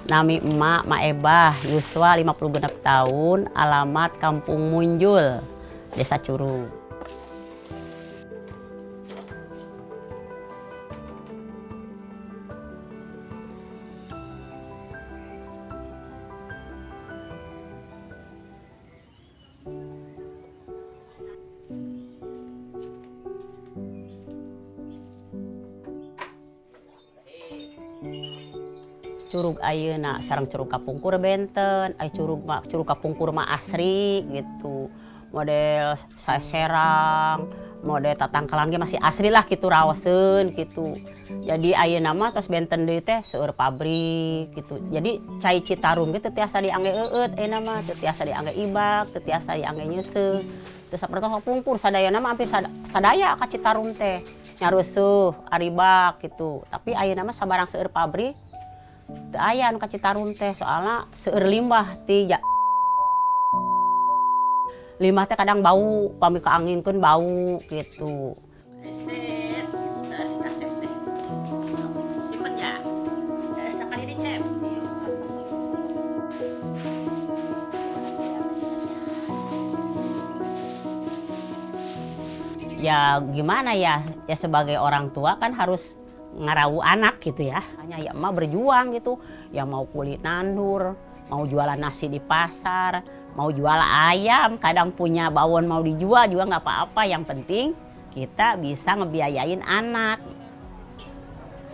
Nami emak, Mak Ebah, Yuswa 50 genep tahun, alamat Kampung Munjul, Desa Curug. Curug ayeuna sareng curug kapungkur benten, curug kapungkur mah asri gitu. Model serang, model tatangkalan ge masih asri lah gitu raoseun gitu. Jadi ayeuna mah tos benten deui teh seueur pabrik gitu. Jadi cai Citarum ge teu tiasa diangge eueut ayeuna mah, teu tiasa diangge ibak, teu tiasa diangge nyeuseuh. Teu sapertos kapungkur sadayana mah hampir sadaya ka Citarum teh. Nyareusuh, aribak gitu. Tapi ayeuna mah sabarang seueur pabrik teu aya anu ka Citarum teh soalna seueur limbah ti limbah teh kadang bau, pami kaanginkeun bau gitu. Ya gimana ya, ya sebagai orang tua kan harus ngarawu anak gitu ya. Hanya ya emak berjuang gitu, ya mau kulit nandur, mau jualan nasi di pasar, mau jual ayam, kadang punya bawon mau dijual juga nggak apa-apa. Yang penting kita bisa ngebiayain anak.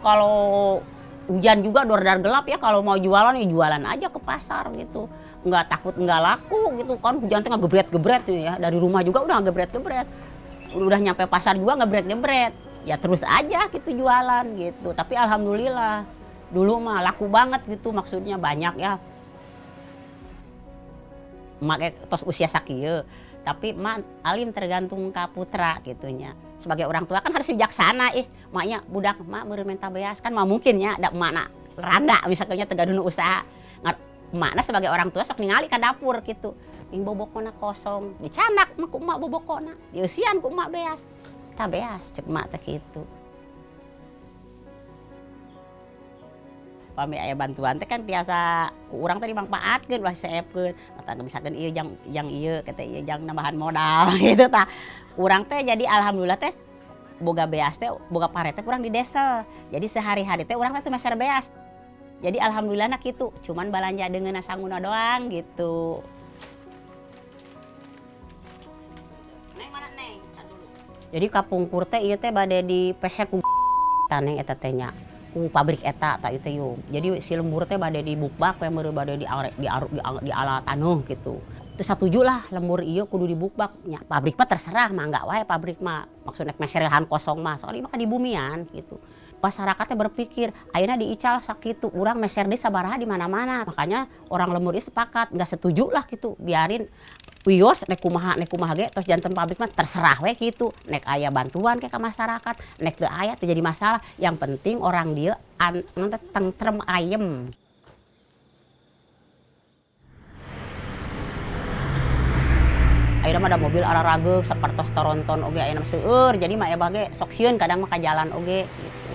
Kalau hujan juga dor-dar gelap ya, kalau mau jualan ya jualan aja ke pasar gitu. Nggak takut nggak laku gitu kan, hujan tuh ngegebret-gebret ya. Dari rumah juga udah ngegebret-gebret. Udah nyampe pasar juga ngebret-ngebret. Ya terus aja gitu jualan gitu. Tapi alhamdulillah dulu mah laku banget gitu, maksudnya banyak ya. Emak tos usia sakieu, tapi emak alim tergantung ka putra gitunya. Sebagai orang tua kan harus bijaksana emaknya budak emak meureun menta beas kan mah mungkin nya da emakna randa misalnya tegaduna usaha. Emakna sebagai orang tua sok ningali ka dapur gitu. Ing bobokona kosong, dicanak mah ku emak bobokona, dieusian ku emak beas. Tah beas cek emak teh kitu. Pami aya bantuan teh kan tiasa ku urang teh dimangpaatkeun ulah saepkeun. Mata misalkan ieu jang ieu kata ieu jang nambahan modal gitu tah. Urang teh jadi alhamdulillah teh boga beas teh boga pare teh kurang di desa. Jadi sehari-hari teh urang teh teu meser beas. Jadi alhamdulillahna kitu, cuman balanja deungeunna sangguna doang gitu. Jadi kapungkur teh ieu teh bade dipeser ku taneng eta teh nya. Ku pabrik eta ta ieu teh yeuh. Jadi si lembur teh bade dibukbak we meureun bade di ala tanuh gitu. Teu satuju lah lembur ieu kudu dibukbak nya. Pabrik mah terserah mangga wae pabrik mah. Maksudna meser lahan kosong mah soalnya mah di bumian gitu. Masyarakat teh berpikir ayeuna diical sakitu urang meser deui sabaraha di mana-mana. Makanya orang lembur ieu sepakat enggak setuju lah gitu. Biarin wios nek kumaha ge tos janten pabrik mah terserah we kitu. Nek aya bantuan ke masyarakat, nek teu aya teu jadi masalah. Yang penting orang dieu tentrem ayem. Ayeuna mah ada mobil ararageuk sapertos toronton oge ayeuna seueur. Jadi mah ebah ge sok sieun kadang mah ka jalan oge gitu.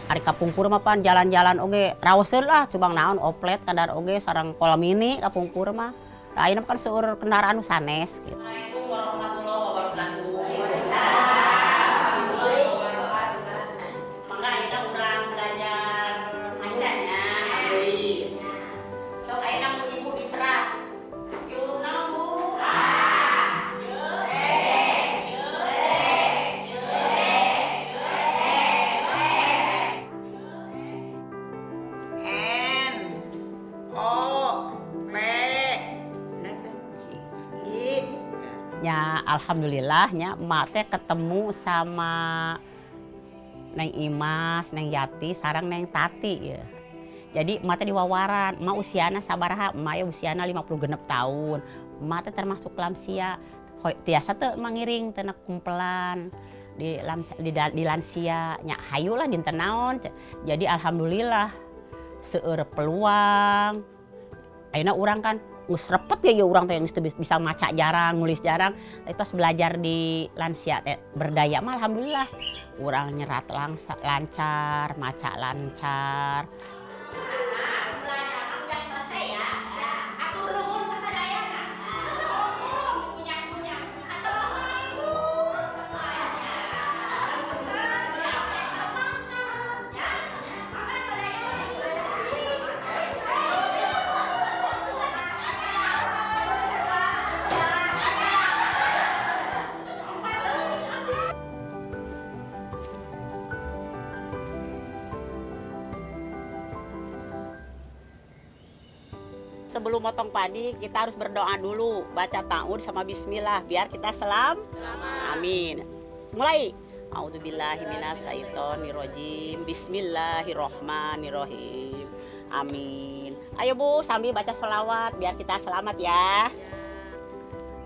Ari kapungkur mah pan jalan-jalan oge raoseun lah cubang naon oplet kadar oge sareng kolam mini kapungkur mah. Ayeuna kan seueur kendaraan nu sanes gitu. Assalamualaikum warahmatullahi wabarakatuh. Mangga ayeuna urang belajar maca nya tulis. Sok ayeuna ku ibu diserah. Yurna Bu. Ya alhamdulillahnya emak teh ketemu sama Neng Imas, Neng Yati, sareng Neng Tati ya. Jadi emak teh diwawaran, emak usiana sabaraha? Emak ya usiana 50 genep tahun. Emak teh termasuk lansia. Tiasa teh emak ngiring teh kumpelan di lansia. Nya hayulah dinten naon. Jadi alhamdulillah seueur peluang. Ayeuna urang kan geus repet ya urang teh geus bisa maca jarang, nulis jarang. Tos belajar di lansia teh berdaya mah alhamdulillah. Urang nyerat lancar, maca lancar. Sebelum motong padi, kita harus berdoa dulu, baca ta'awudz sama bismillah, biar kita selamat. Amin. Mulai. A'udzubillahi minasyaitonirrajim. Bismillahirrohmanirrohim. Amin. Ayo Bu, sambil baca sholawat, biar kita selamat ya.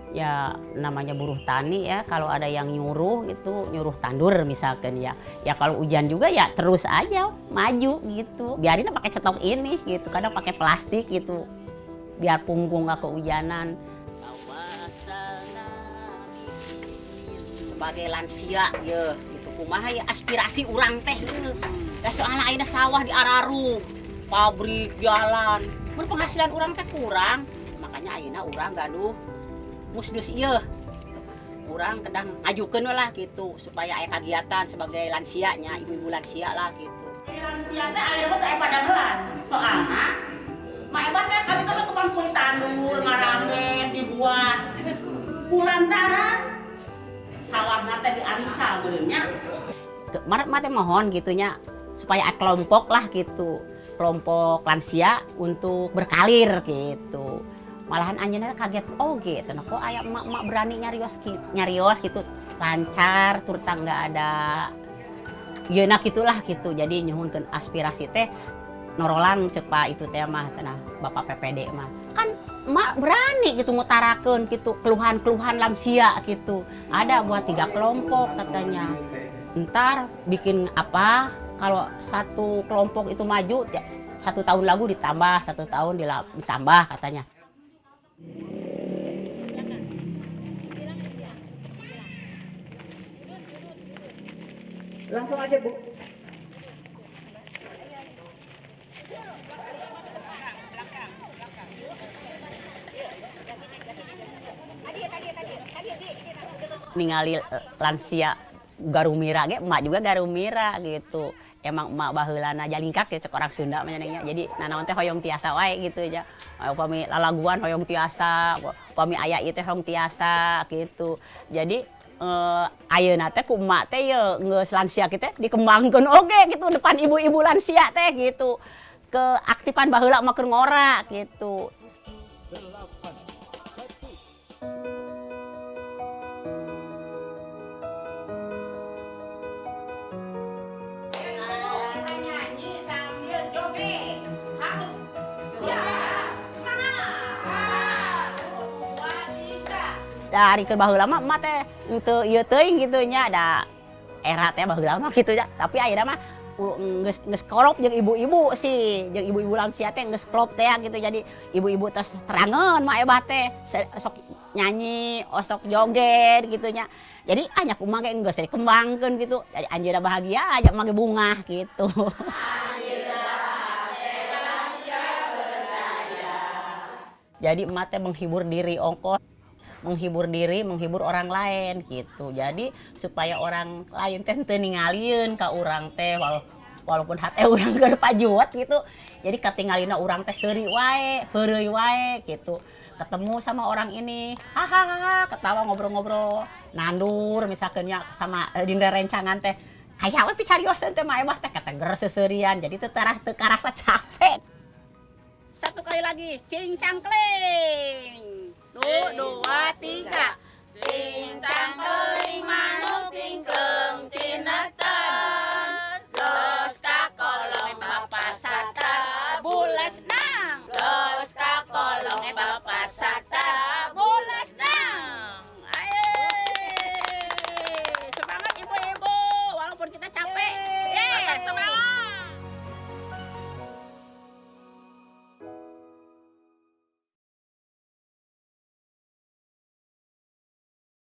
Ya namanya buruh tani ya, kalau ada yang nyuruh itu nyuruh tandur misalkan ya. Ya kalau hujan juga ya terus aja maju gitu. Biarin pakai cetok ini gitu, kadang pakai plastik gitu. Biar punggung gak kehujanan. Sebagai lansia ya gitu kumaha ya aspirasi urang teh ya soalnya ayeuna sawah di Araru, pabrik jalan, berpenghasilan urang teh kurang, makanya ayeuna urang gaduh musdus ieu. Urang kedang ngajukeun lah gitu supaya aya kagiatan sebagai lansianya, ibu-ibu lansia lah gitu. Lansia teh ayeuna teh pada melan, soalna Maebat teh kami kalau tukang kulit tandur, ngaramet, dibuat kulantaran sawahna teh diarica beuleunya. Mate mohon gitunya supaya kelompok lah gitu, kelompok lansia untuk berkalir gitu. Malahan anjeunna kaget oge teh kok aya emak-emak berani nyarios gitu, lancar tur nggak ada yeuna gitulah gitu. Jadi nyuhunkeun aspirasi teh norolan cek Pak itu teh mah tenah Bapak PPD mah kan emak berani gitu ngutarakeun gitu keluhan-keluhan lansia gitu. Ada buat 3 kelompok katanya. Ntar bikin apa kalau satu kelompok itu maju ya, 1 tahun lagu ditambah, 1 tahun ditambah katanya. Langsung aja Bu. Ningali lansia garumira ge emak juga garumira gitu. Emang emak baheulana jalingkak ya cek orang Sunda mah jadi nanaon teh hoyong tiasa wae gitu ya. Upami lalaguan hoyong tiasa, upami aya ieu teh hoyong tiasa gitu. Jadi ayeuna teh ku emak teh ye geus lansia kitu dikembangkeun oge gitu depan ibu-ibu lansia teh gitu. Keaktifan baheula mah keur ngora gitu. Dari ke baheula mah emak teh teu ieu teuing kitu nya da era teh baheula mah kitu nya. Tapi ayeuna mah geus klop jeung ibu-ibu sih, jeung ibu-ibu lansia teh geus klop teh gitu. Jadi ibu-ibu tos terangeun mah ebah teh sok nyanyi, sok joget gitu nya. Jadi nya kumaha ge geus dikembangkeun gitu. Jadi anjeunna bahagia aja mage bungah gitu. Jadi emak teh menghibur diri ongkos. Menghibur diri, menghibur orang lain gitu. Jadi supaya orang lain teh teu ningalieun ka urang teh walaupun hate urang keur pajuet gitu. Jadi katingalina urang teh seuri wae, heureuy wae gitu. Ketemu sama orang ini, hahaha, ketawa ngobrol-ngobrol, nandur misalkeun nya sama dinda rencangan teh. Aya we picarioseun teh mah emah teh kata ger seseurian. Jadi teu karasa capek. 1 kali lagi, cincang kling. 1, 2, 3. Cincang keuing manuk cingkeung.